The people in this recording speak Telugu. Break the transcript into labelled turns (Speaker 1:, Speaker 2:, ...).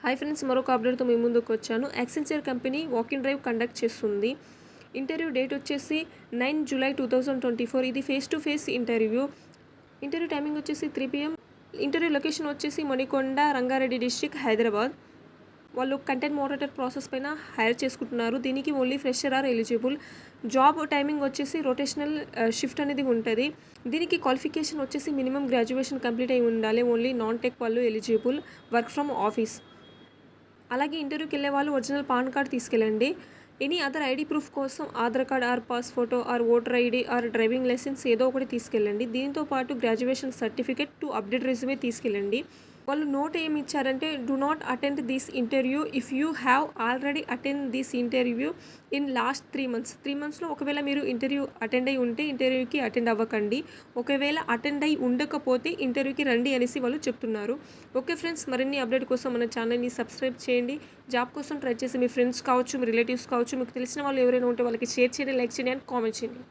Speaker 1: హాయ్ ఫ్రెండ్స్, మరొక అప్డేట్తో మీ ముందుకు వచ్చాను. Accenture company walk in drive conduct చేస్తుంది. ఇంటర్వ్యూ డేట్ వచ్చేసి 9 జూలై 2024. ఇది face to face interview. Interview timing వచ్చేసి 3 PM. ఇంటర్వ్యూ లొకేషన్ వచ్చేసి మణికొండ, రంగారెడ్డి డిస్ట్రిక్ట్, హైదరాబాద్. వాళ్ళు కంటెంట్ మోడరేటర్ ప్రాసెస్ పైన హైర్ చేసుకుంటున్నారు. దీనికి only fresher are eligible. Job timing వచ్చేసి రొటేషనల్ షిఫ్ట్ అనేది ఉంటుంది. దీనికి క్వాలిఫికేషన్ వచ్చేసి మినిమం గ్రాడ్యుయేషన్ కంప్లీట్ అయి ఉండాలి. ఓన్లీ నాన్ టెక్ వాళ్ళు ఎలిజిబుల్. Work from office. అలాగే ఇంటర్వ్యూకి వెళ్ళే వాళ్ళు ఒరిజినల్ పాన్ కార్డ్ తీసుకెళ్ళండి. ఎనీ అదర్ ఐడి ప్రూఫ్ కోసం Aadhaar card or pass photo or voter ID or driving licence ఏదో ఒకటి తీసుకెళ్ళండి. దీంతో పాటు graduation certificate to update resume తీసుకెళ్ళండి. వాళ్ళు నోట్ ఏమి ఇచ్చారంటే, do not attend this interview if you have already attend this interview in last 3 months. 3 monthsలో ఒకవేళ మీరు ఇంటర్వ్యూ అటెండ్ అయి ఉంటే ఇంటర్వ్యూకి అటెండ్ అవ్వకండి. ఒకవేళ అటెండ్ అయి ఉండకపోతే ఇంటర్వ్యూకి రండి అనేసి వాళ్ళు చెప్తున్నారు. ఓకే ఫ్రెండ్స్, మరిన్ని అప్డేట్ కోసం మన ఛానల్ని సబ్స్క్రైబ్ చేయండి. జాబ్ కోసం ట్రై చేసి మీ ఫ్రెండ్స్ కావచ్చు, మీ రిలేటివ్స్ కావచ్చు, మీకు తెలిసిన వాళ్ళు ఎవరైనా ఉంటే వాళ్ళకి షేర్ చేయండి, లైక్ చేయండి అండ్ కామెంట్ చేయండి.